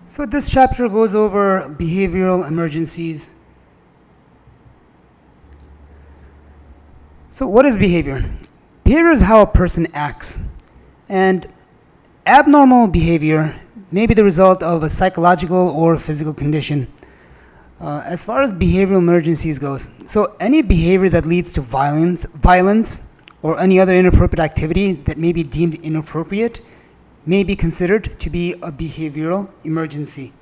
So this chapter goes over behavioral emergencies. So what is behavior? Behavior is how a person acts. And abnormal behavior may be the result of a psychological or physical condition. As far as behavioral emergencies goes, so any behavior that leads to violence, or any other inappropriate activity that may be deemed inappropriate may be considered to be a behavioral emergency.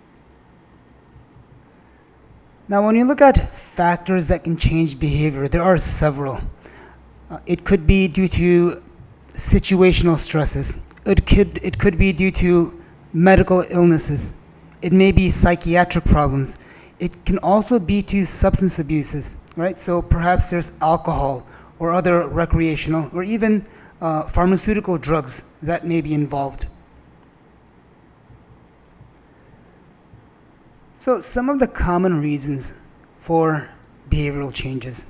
Now, when you look at factors that can change behavior, there are several. It could be due to situational stresses. It could be due to medical illnesses. It may be psychiatric problems. It can also be to substance abuses, right? So perhaps there's alcohol or other recreational or even pharmaceutical drugs that may be involved. So some of the common reasons for behavioral changes,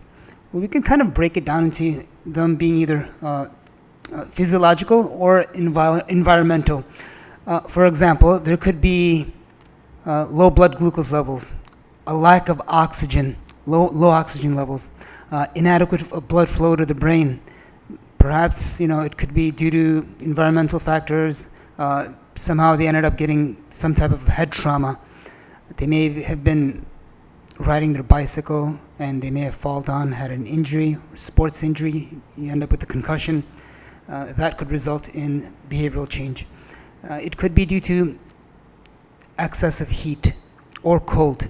well, we can kind of break it down into them being either physiological or environmental. For example, there could be low blood glucose levels, a lack of oxygen, low oxygen levels, inadequate blood flow to the brain. Perhaps, it could be due to environmental factors. Somehow they ended up getting some type of head trauma. They may have been riding their bicycle and they may have fallen on, had an injury, sports injury. You end up with a concussion. That could result in behavioral change. It could be due to excessive heat or cold.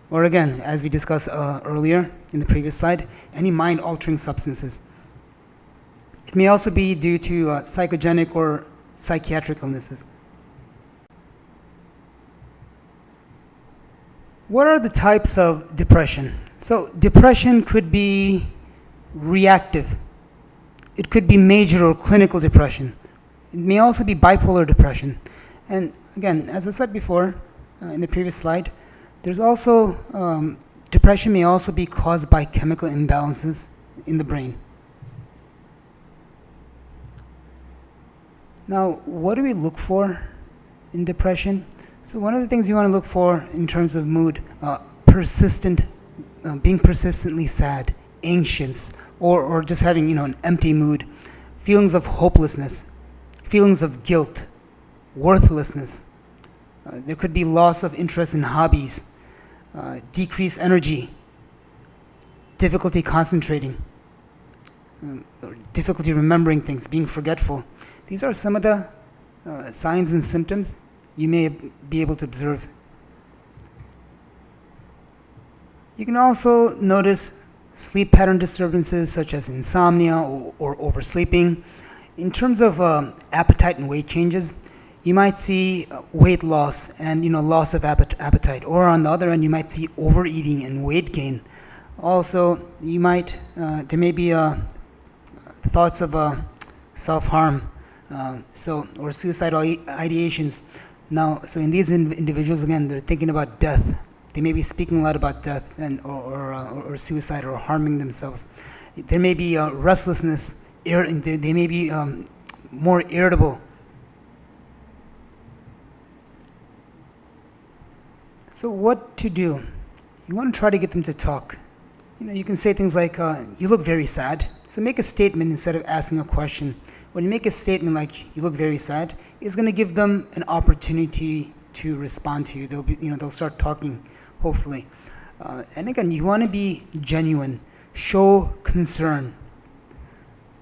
Or again, as we discussed earlier in the previous slide, any mind-altering substances. It may also be due to psychogenic or psychiatric illnesses. What are the types of depression? So depression could be reactive. It could be major or clinical depression. It may also be bipolar depression. And again, as I said before in the previous slide, there's also depression may also be caused by chemical imbalances in the brain. Now, what do we look for in depression? So one of the things you want to look for in terms of mood, being persistently sad, anxious, or just having an empty mood, feelings of hopelessness, feelings of guilt, worthlessness. There could be loss of interest in hobbies, decreased energy, difficulty concentrating, or difficulty remembering things, being forgetful. These are some of the signs and symptoms you may be able to observe. You can also notice sleep pattern disturbances such as insomnia or oversleeping. In terms of appetite and weight changes, you might see weight loss and loss of appetite, or on the other end you might see overeating and weight gain. Also, there may be thoughts of self-harm, or suicidal ideations. Now, so in these individuals, again, they're thinking about death. They may be speaking a lot about death or suicide or harming themselves. There may be restlessness. They may be more irritable. So what to do? You want to try to get them to talk. You can say things like, you look very sad. So make a statement instead of asking a question. When you make a statement like, you look very sad, it's going to give them an opportunity to respond to you. They'll start talking, hopefully. And again, you want to be genuine. Show concern.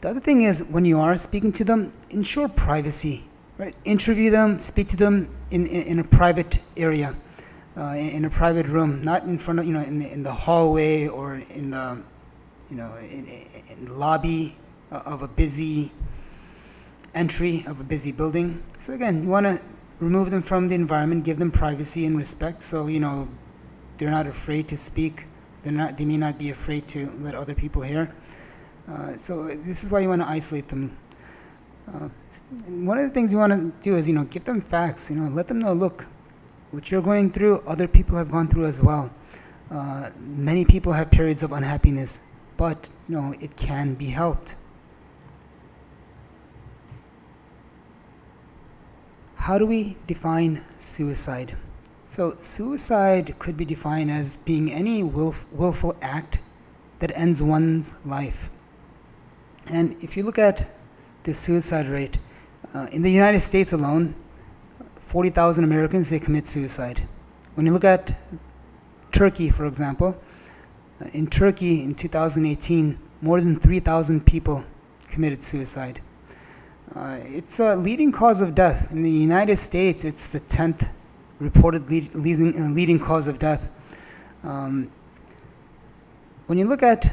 The other thing is, when you are speaking to them, ensure privacy, right? Interview them, speak to them in a private area, in a private room, not in front of, in the hallway or in the, in the lobby of a busy entry of a busy building. So again, you want to remove them from the environment, give them privacy and respect, so they're not afraid to speak. They may not be afraid to let other people hear. So this is why you want to isolate them. And one of the things you want to do is give them facts. Let them know, look, what you're going through, other people have gone through as well. Many people have periods of unhappiness, but it can be helped. How do we define suicide? So suicide could be defined as being any willful act that ends one's life. And if you look at the suicide rate, in the United States alone, 40,000 Americans, they commit suicide. When you look at Turkey, for example, in Turkey in 2018, more than 3,000 people committed suicide. It's a leading cause of death. In the United States, it's the 10th reported leading cause of death. When you look at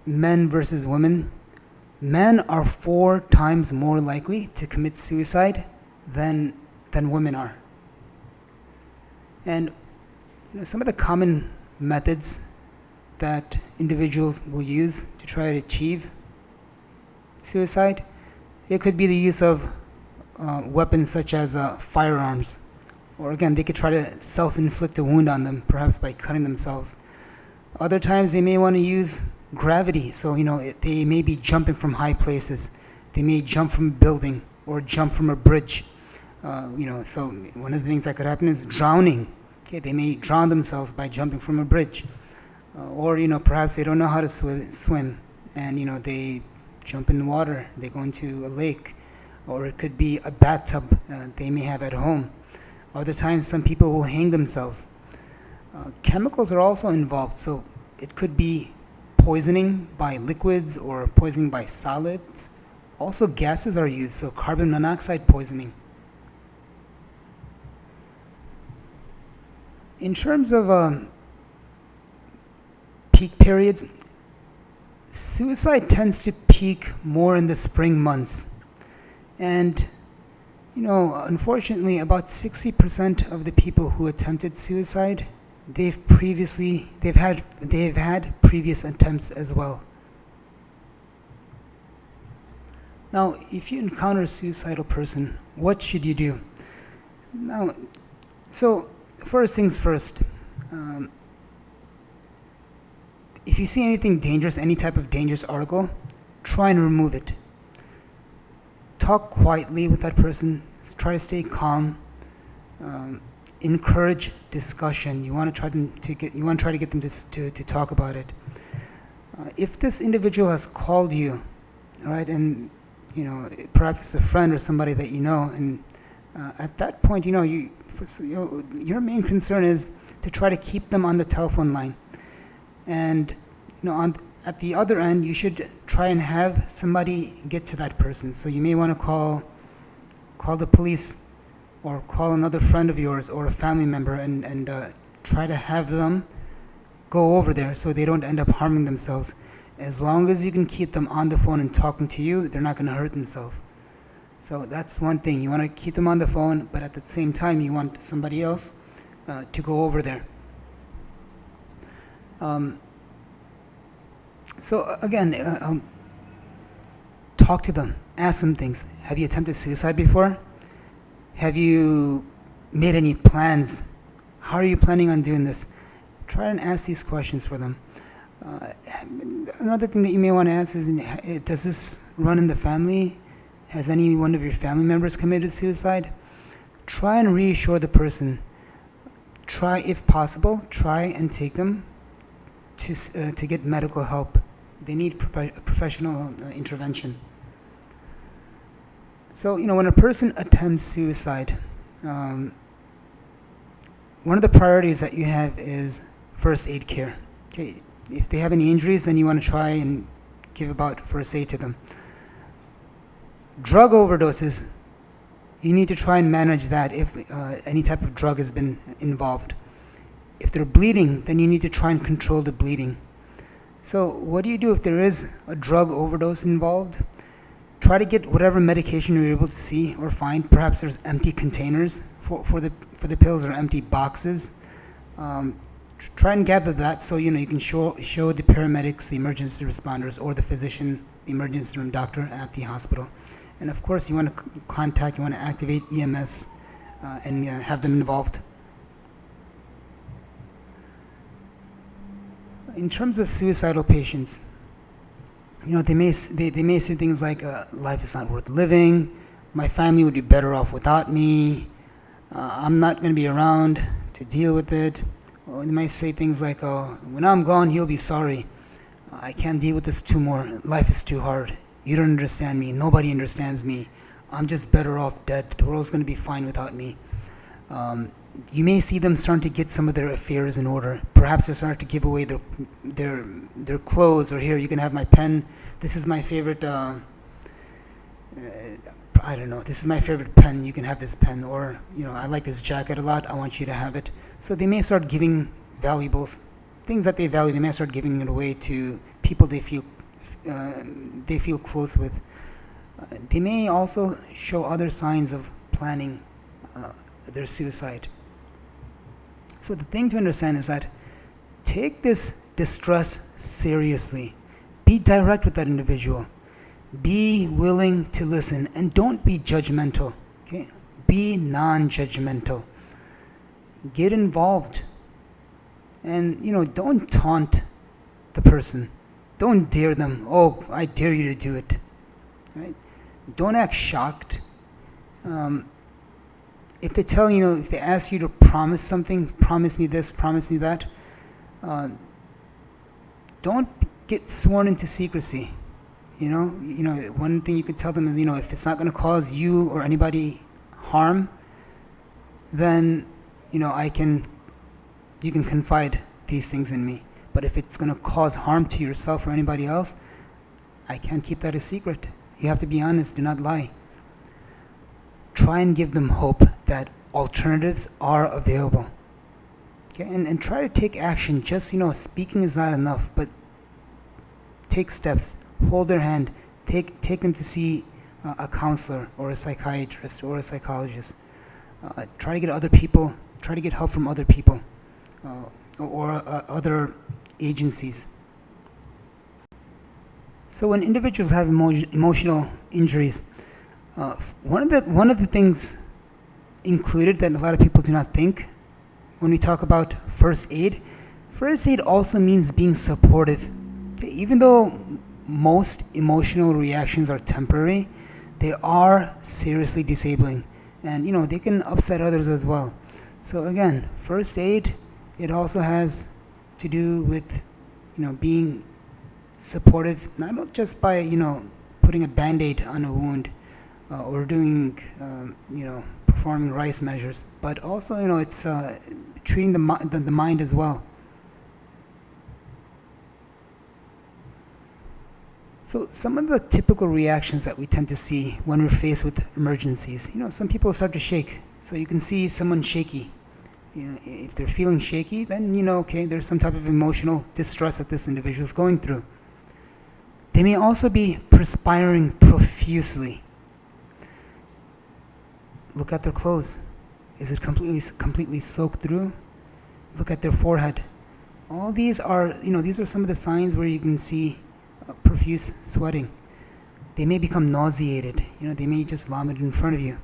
men versus women, men are 4 times more likely to commit suicide than women are. And some of the common methods that individuals will use to try to achieve suicide, it could be the use of weapons such as firearms, or again, they could try to self-inflict a wound on them, perhaps by cutting themselves. Other times they may want to use gravity, so they may be jumping from high places. They may jump from a building or jump from a bridge. So one of the things that could happen is drowning. Okay, they may drown themselves by jumping from a bridge, or perhaps they don't know how to swim, and they jump in the water. They go into a lake, or it could be a bathtub they may have at home. Other times, some people will hang themselves. Chemicals are also involved, so it could be poisoning by liquids or poisoning by solids. Also, gases are used, so carbon monoxide poisoning. In terms of peak periods, suicide tends to peak more in the spring months. And, unfortunately, about 60% of the people who attempted suicide, they've had previous attempts as well. Now, if you encounter a suicidal person, what should you do? Now, so first things first. If you see anything dangerous, any type of dangerous article, try and remove it. Talk quietly with that person. Try to stay calm. Encourage discussion. You want to try to get them to talk about it. If this individual has called you, all right, and perhaps it's a friend or somebody that you know, and at that point, your main concern is to try to keep them on the telephone line. And at the other end, you should try and have somebody get to that person. So you may want to call the police, or call another friend of yours or a family member, and try to have them go over there so they don't end up harming themselves. As long as you can keep them on the phone and talking to you, they're not going to hurt themselves. So that's one thing. You want to keep them on the phone, but at the same time, you want somebody else to go over there. So again, talk to them. Ask them things. Have you attempted suicide before? Have you made any plans? How are you planning on doing this? Try and ask these questions for them. Another thing that you may want to ask is, does this run in the family? Has any one of your family members committed suicide? Try and reassure the person. Try, if possible, try and take them to get medical help. They need professional intervention. So, when a person attempts suicide, one of the priorities that you have is first aid care. Okay, if they have any injuries, then you want to try and give about first aid to them. Drug overdoses, you need to try and manage that if any type of drug has been involved. If they're bleeding, then you need to try and control the bleeding. So what do you do if there is a drug overdose involved? Try to get whatever medication you're able to see or find. Perhaps there's empty containers for the pills, or empty boxes. Try and gather that so you can show the paramedics, the emergency responders, or the physician, the emergency room doctor at the hospital. And of course, you want to activate EMS and have them involved. In terms of suicidal patients, they may say things like life is not worth living, my family would be better off without me. I'm not going to be around to deal with it. Or they might say things like, oh, when I'm gone, he'll be sorry. I can't deal with this too more. Life is too hard. You don't understand me. Nobody understands me. I'm just better off dead. The world's going to be fine without me. You may see them starting to get some of their affairs in order. Perhaps they're starting to give away their clothes, or here, you can have my pen. This is my favorite, I don't know, this is my favorite pen. You can have this pen. Or, I like this jacket a lot. I want you to have it. So they may start giving valuables, things that they value. They may start giving it away to people they feel close with. They may also show other signs of planning their suicide. So the thing to understand is that take this distress seriously. Be direct with that individual. Be willing to listen, and don't be judgmental. Okay? Be non-judgmental. Get involved. And, don't taunt the person. Don't dare them. Oh, I dare you to do it. Right? Don't act shocked. If they tell if they ask you to promise something, promise me this, promise me that, don't get sworn into secrecy. One thing you could tell them is, if it's not going to cause you or anybody harm, then, you can confide these things in me. But if it's going to cause harm to yourself or anybody else, I can't keep that a secret. You have to be honest. Do not lie. Try and give them hope that alternatives are available. Okay? And try to take action. Just, speaking is not enough, but take steps. Hold their hand. Take them to see a counselor or a psychiatrist or a psychologist. Try to get help from other people or other agencies. So when individuals have emotional injuries, one of the things included that a lot of people do not think when we talk about first aid also means being supportive. Okay? Even though most emotional reactions are temporary, they are seriously disabling, and they can upset others as well. So again, first aid, it also has to do with being supportive, not just by putting a band-aid on a wound or doing performing rice measures, but also it's treating the mind as well. So some of the typical reactions that we tend to see when we're faced with emergencies, some people start to shake. So you can see someone shaky. If they're feeling shaky, then okay, there's some type of emotional distress that this individual is going through. They may also be perspiring profusely. Look at their clothes. Is it completely soaked through? Look at their forehead. All these are, these are some of the signs where you can see profuse sweating. They may become nauseated. They may just vomit in front of you.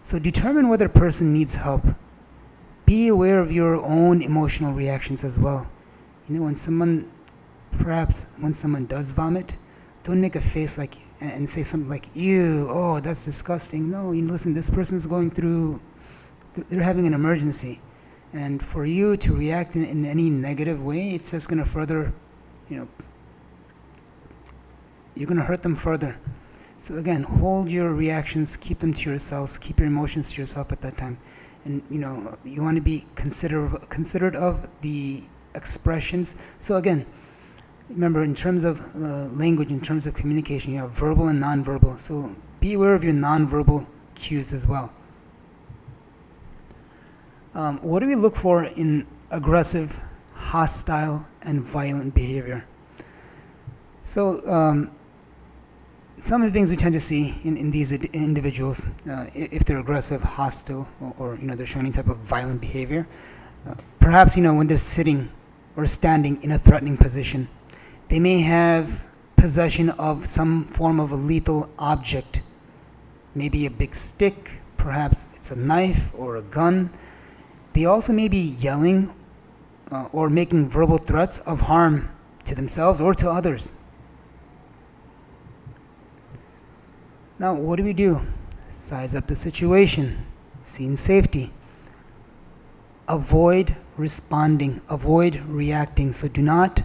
So determine whether a person needs help. Be aware of your own emotional reactions as well. When someone does vomit, don't make a face and say something like, ew, oh, that's disgusting. No, listen, this person's going through, they're having an emergency. And for you to react in any negative way, it's just going to further, you're going to hurt them further. So again, hold your reactions, keep them to yourselves, keep your emotions to yourself at that time. And, you want to be considerate of the expressions. So again, remember, in terms of language, in terms of communication, you have verbal and nonverbal. So be aware of your nonverbal cues as well. What do we look for in aggressive, hostile, and violent behavior? So some of the things we tend to see in these individuals, if they're aggressive, hostile, or they're showing any type of violent behavior, perhaps when they're sitting or standing in a threatening position, they may have possession of some form of a lethal object, maybe a big stick, perhaps it's a knife or a gun. They also may be yelling or making verbal threats of harm to themselves or to others. Now, what do we do? Size up the situation. Scene safety. Avoid responding. Avoid reacting. So do not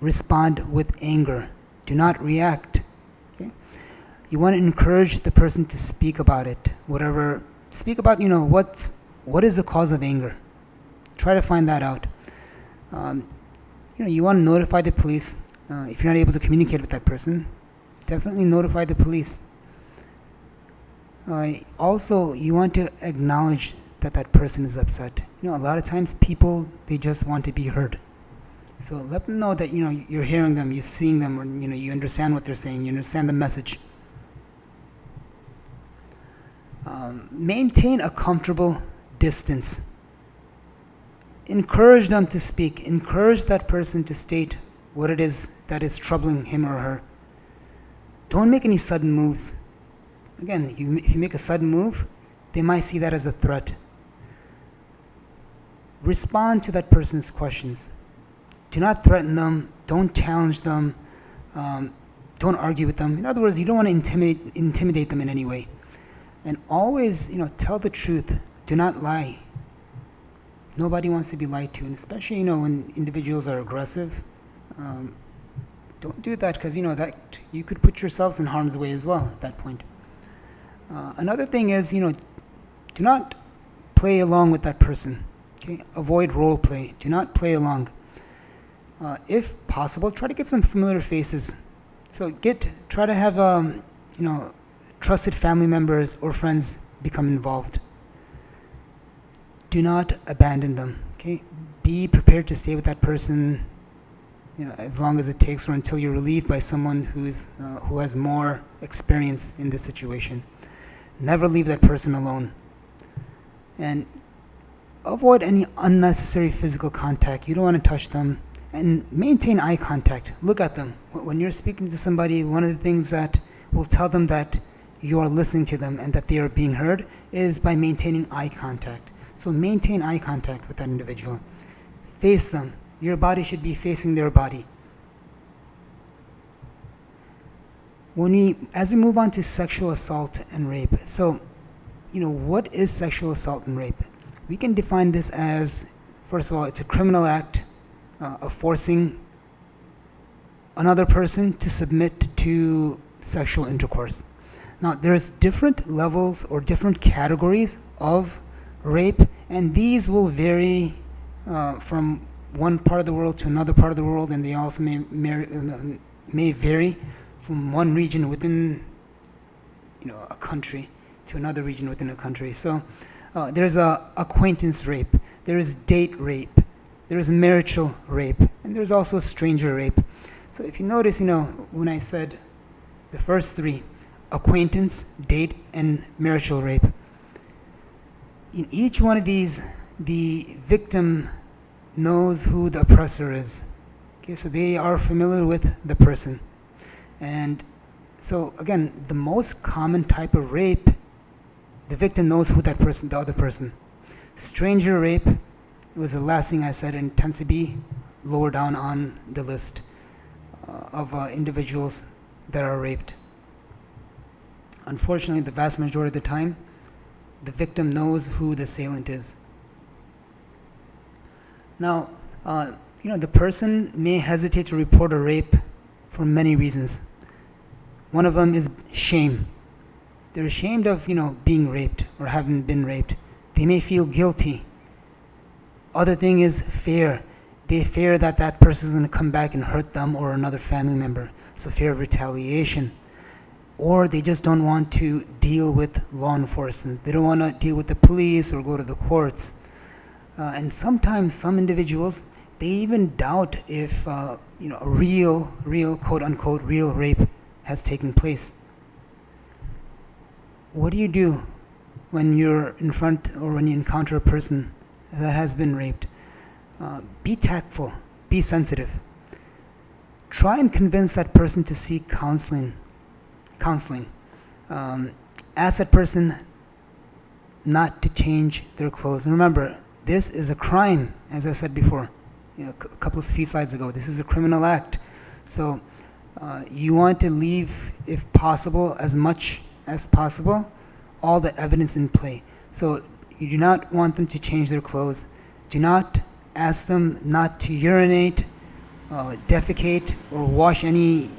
respond with anger. Do not react. Okay? You want to encourage the person to speak about it. Speak about, what is the cause of anger. Try to find that out. You want to notify the police. If you're not able to communicate with that person, definitely notify the police. Also, you want to acknowledge that person is upset. A lot of times people, they just want to be heard. So let them know that, you're hearing them, you're seeing them, or, you understand what they're saying, you understand the message. Maintain a comfortable distance. Encourage them to speak. Encourage that person to state what it is that is troubling him or her. Don't make any sudden moves. Again, if you make a sudden move, they might see that as a threat. Respond to that person's questions. Do not threaten them. Don't challenge them. Don't argue with them. In other words, you don't want to intimidate them in any way. And always, tell the truth. Do not lie. Nobody wants to be lied to, and especially, when individuals are aggressive. Don't do that, because, that you could put yourselves in harm's way as well at that point. Another thing is, do not play along with that person. Okay? Avoid role play. Do not play along. If possible, try to get some familiar faces. So try to have, trusted family members or friends become involved. Do not abandon them. Okay? Be prepared to stay with that person, as long as it takes, or until you're relieved by someone who has more experience in this situation. Never leave that person alone. And avoid any unnecessary physical contact. You don't want to touch them. And maintain eye contact. Look at them. When you're speaking to somebody, one of the things that will tell them that you are listening to them and that they are being heard is by maintaining eye contact. So maintain eye contact with that individual. Face them. Your body should be facing their body. As we move on to sexual assault and rape, so, what is sexual assault and rape? We can define this as, first of all, it's a criminal act of forcing another person to submit to sexual intercourse. Now, there's different levels or different categories of rape, and these will vary from one part of the world to another part of the world, and they also may vary from one region within a country to another region within a country. So there's acquaintance rape, there is date rape, there is marital rape, and there's also stranger rape. So if you notice, when I said the first three, acquaintance, date, and marital rape, in each one of these, the victim knows who the oppressor is. Okay, so they are familiar with the person. And so again, the most common type of rape, the victim knows who that person, the other person. Stranger rape was the last thing I said, and tends to be lower down on the list of individuals that are raped. Unfortunately, the vast majority of the time, the victim knows who the assailant is. Now, the person may hesitate to report a rape for many reasons. One of them is shame. They're ashamed of, being raped or having been raped. They may feel guilty. Other thing is fear. They fear that person is going to come back and hurt them or another family member. So fear of retaliation. Or they just don't want to deal with law enforcement. They don't want to deal with the police or go to the courts. And sometimes some individuals, they even doubt if a real quote unquote real rape has taken place. What do you do when you're in front or when you encounter a person that has been raped? Be tactful, be sensitive. Try and convince that person to seek counseling. Ask that person not to change their clothes. And remember, this is a crime, as I said before, a couple of few slides ago. This is a criminal act. So you want to leave, if possible, as much as possible all the evidence in play. So you do not want them to change their clothes. Do not ask them not to urinate, defecate, or wash any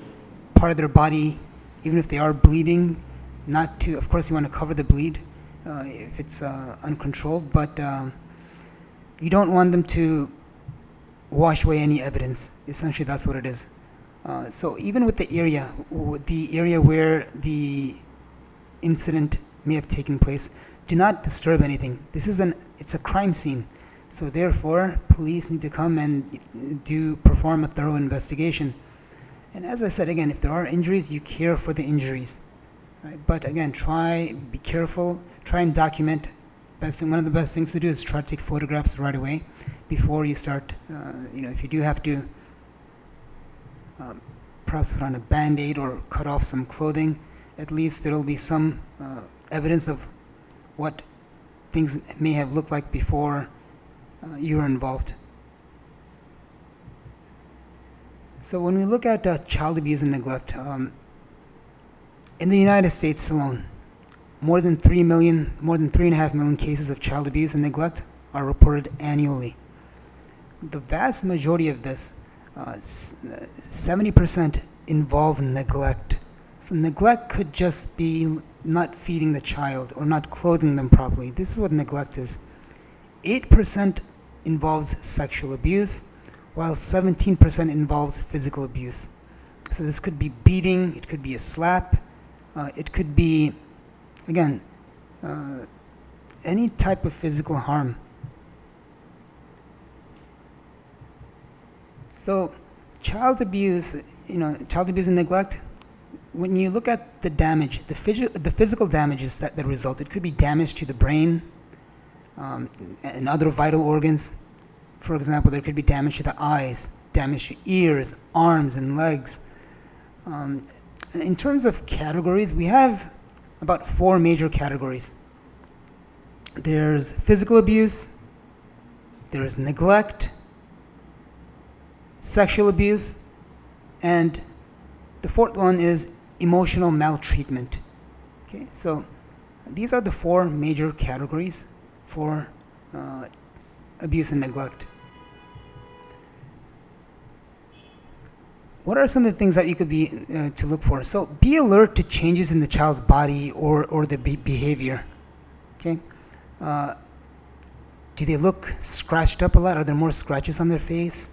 part of their body, even if they are bleeding. Not to, of course, you want to cover the bleed if it's uncontrolled, but you don't want them to wash away any evidence. Essentially, that's what it is. So even with the area where the incident may have taken place, do not disturb anything. It's a crime scene. So therefore, police need to come and perform a thorough investigation. And as I said, again, if there are injuries, you care for the injuries. Right? But again, be careful, try and document. One of the best things to do is try to take photographs right away before you start. If you do have to perhaps put on a Band-Aid or cut off some clothing, at least there will be some evidence of what things may have looked like before you were involved. So when we look at child abuse and neglect, in the United States alone, more than 3.5 million cases of child abuse and neglect are reported annually. The vast majority of this, 70%, involve neglect. So neglect could just be not feeding the child or not clothing them properly. This is what neglect is. 8% involves sexual abuse, while 17% involves physical abuse. So this could be beating, it could be a slap, it could be, again, any type of physical harm. So child abuse and neglect, when you look at the damage, the physical damages that result, it could be damage to the brain and other vital organs. For example, there could be damage to the eyes, damage to ears, arms, and legs. In terms of categories, we have about 4 major categories. There's physical abuse, there's neglect, sexual abuse, and the 4th one is emotional maltreatment. Okay, so these are the 4 major categories for abuse and neglect. What are some of the things that you could be to look for? So be alert to changes in the child's body or the behavior. Okay, do they look scratched up a lot? Are there more scratches on their face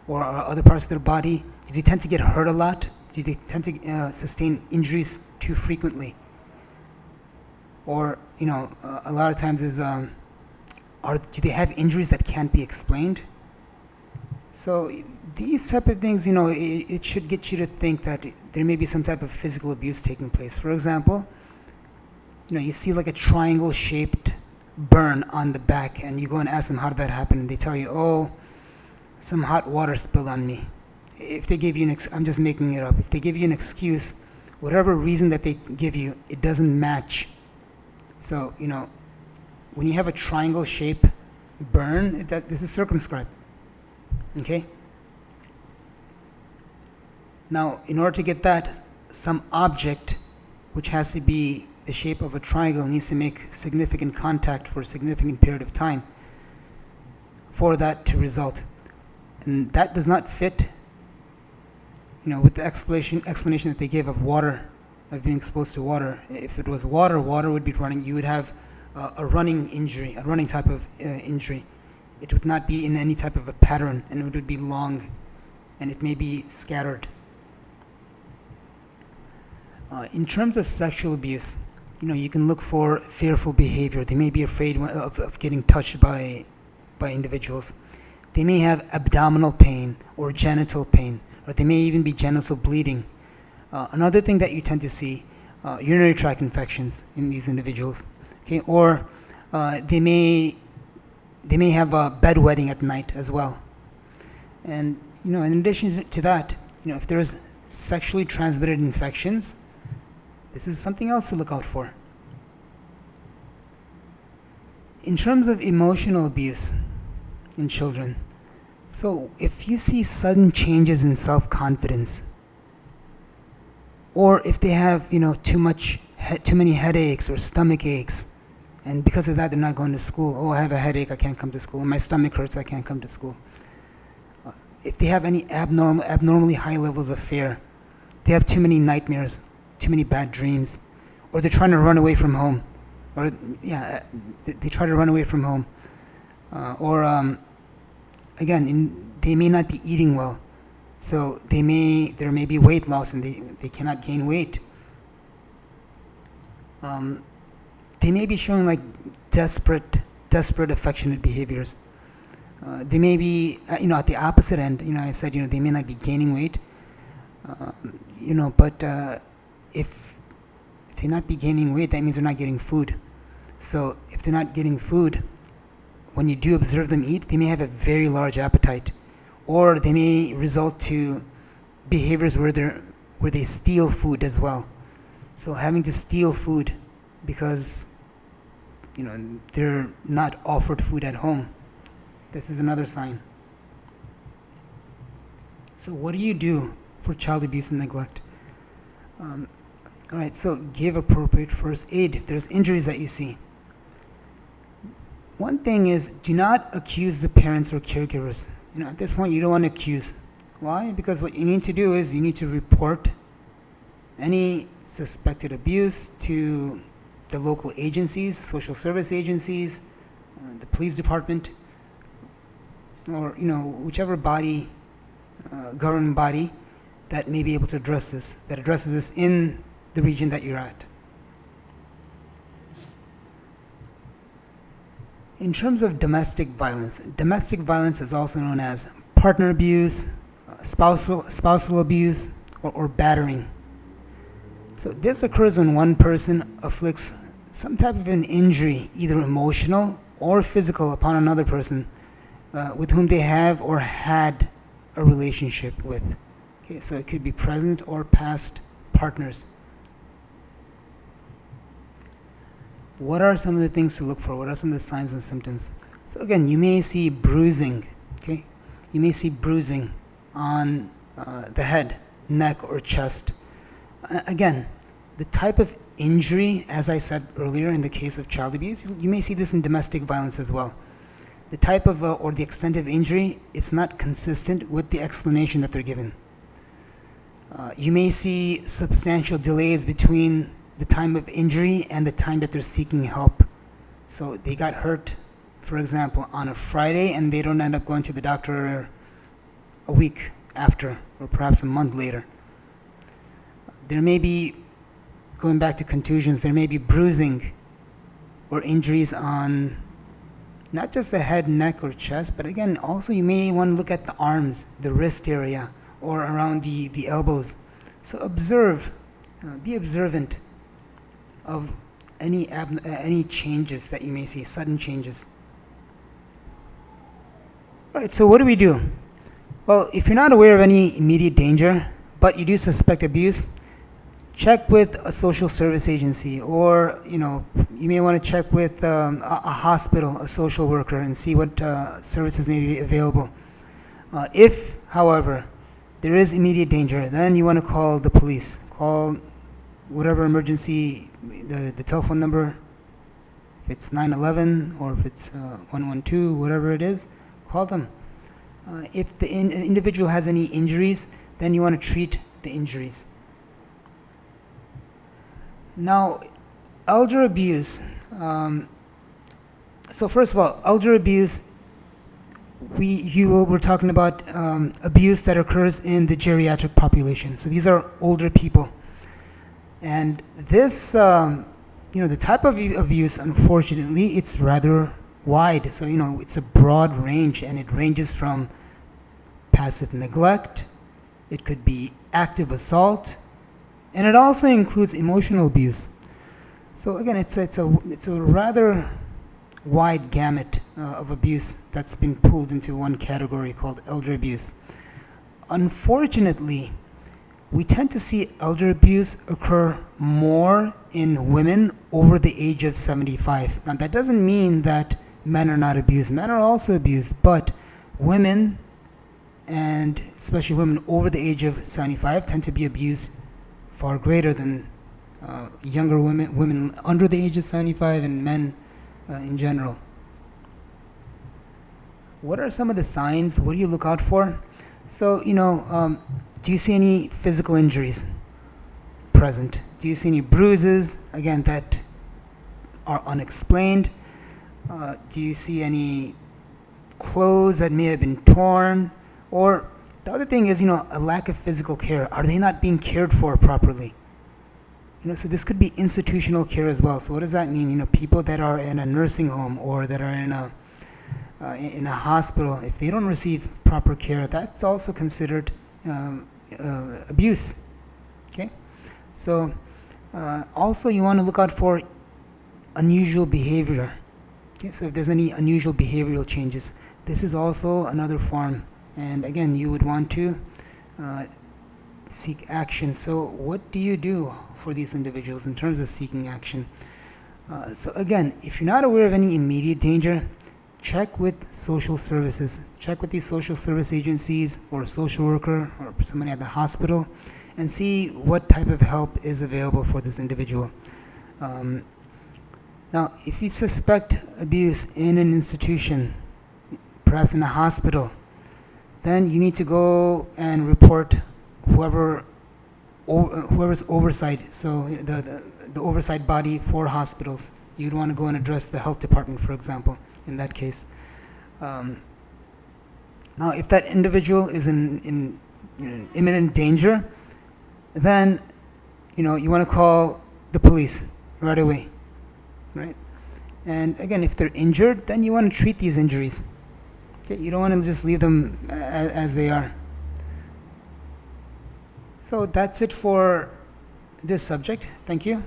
or other parts of their body? Do they tend to get hurt a lot? Do they tend to sustain injuries too frequently? Or a lot of times do they have injuries that can't be explained? So these type of things, it should get you to think that there may be some type of physical abuse taking place. For example, you see like a triangle-shaped burn on the back, and you go and ask them, how did that happen? And they tell you, oh, some hot water spilled on me. If they give you I'm just making it up. If they give you an excuse, whatever reason that they give you, it doesn't match. So, when you have a triangle-shaped burn, this is circumscribed. Okay? Now, in order to get that, some object, which has to be the shape of a triangle, needs to make significant contact for a significant period of time for that to result. And that does not fit, with the explanation that they gave of water, of being exposed to water. If it was water would be running. You would have a running injury, a running type of injury. It would not be in any type of a pattern, and it would be long, and it may be scattered. In terms of sexual abuse, you can look for fearful behavior. They may be afraid of getting touched by individuals. They may have abdominal pain or genital pain, or they may even be genital bleeding. Another thing that you tend to see, urinary tract infections in these individuals. Okay, or they may have a bedwetting at night as well. And in addition to that, if there is sexually transmitted infections, this is something else to look out for. In terms of emotional abuse in children, so if you see sudden changes in self-confidence, or if they have too much too many headaches or stomach aches, and because of that they're not going to school. Oh, I have a headache, I can't come to school. My stomach hurts, I can't come to school. If they have any abnormally high levels of fear, they have too many nightmares, too many bad dreams, or they're trying to run away from home, or they try to run away from home, again, they may not be eating well, so there may be weight loss and they cannot gain weight. They may be showing like desperate affectionate behaviors. They may be, at the opposite end. I said, they may not be gaining weight, but if they not be gaining weight, that means they're not getting food. So if they're not getting food, when you do observe them eat, they may have a very large appetite, or they may result to behaviors where they steal food as well. So having to steal food because they're not offered food at home. This is another sign. So what do you do for child abuse and neglect? All right, so give appropriate first aid if there's injuries that you see. One thing is, do not accuse the parents or caregivers. At this point, you don't want to accuse. Why? Because what you need to do is you need to report any suspected abuse to the local agencies, social service agencies, the police department, or whichever body, government body that may be able to addresses this in the region that you're at. In terms of domestic violence is also known as partner abuse, spousal abuse, or battering. So this occurs when one person afflicts some type of an injury, either emotional or physical, upon another person with whom they have or had a relationship with. Okay, so it could be present or past partners. What are some of the things to look for? What are some of the signs and symptoms? So again, you may see bruising. Okay, you may see bruising on the head, neck, or chest. Again, the type of injury, as I said earlier in the case of child abuse, you may see this in domestic violence as well. The type of or the extent of injury is not consistent with the explanation that they're given. You may see substantial delays between the time of injury and the time that they're seeking help. So they got hurt, for example, on a Friday, and they don't end up going to the doctor a week after, or perhaps a month later. There may be, going back to contusions, there may be bruising or injuries on not just the head, neck, or chest, but again, also you may want to look at the arms, the wrist area, or around the elbows. So observe, be observant of any changes that you may see, sudden changes. All right, so what do we do? Well, if you're not aware of any immediate danger, but you do suspect abuse, check with a social service agency, or you may want to check with a hospital, a social worker, and see what services may be available. If, however, there is immediate danger, then you want to call the police. Call whatever emergency, the telephone number, if it's 911 or if it's 112, whatever it is, call them. If the individual has any injuries, then you want to treat the injuries. Now, elder abuse. So first of all, elder abuse, we're talking about abuse that occurs in the geriatric population. So these are older people. And this, the type of abuse, unfortunately, it's rather wide. So, it's a broad range, and it ranges from passive neglect, it could be active assault, and it also includes emotional abuse. So again, it's a rather wide gamut of abuse that's been pulled into one category called elder abuse. Unfortunately, we tend to see elder abuse occur more in women over the age of 75. Now, that doesn't mean that men are not abused. Men are also abused, but women, and especially women over the age of 75, tend to be abused far greater than younger women under the age of 75, and men in general. What are some of the signs? What do you look out for? So, do you see any physical injuries present? Do you see any bruises, again, that are unexplained? Do you see any clothes that may have been torn? Or the other thing is, a lack of physical care. Are they not being cared for properly? So this could be institutional care as well. So what does that mean? People that are in a nursing home or that are in a hospital, if they don't receive proper care, that's also considered abuse. Okay, so also you want to look out for unusual behavior. Okay, so if there's any unusual behavioral changes, this is also another form, and again, you would want to seek action. So what do you do for these individuals in terms of seeking action? So again, if you're not aware of any immediate danger, check with social services. Check with these social service agencies or a social worker or somebody at the hospital and see what type of help is available for this individual. Now, if you suspect abuse in an institution, perhaps in a hospital, then you need to go and report whoever's oversight. So the oversight body for hospitals. You'd want to go and address the health department, for example, in that case. Now, if that individual is in imminent danger, then you want to call the police right away, right? And again, if they're injured, then you want to treat these injuries. Okay, you don't want to just leave them as they are. So that's it for this subject. Thank you.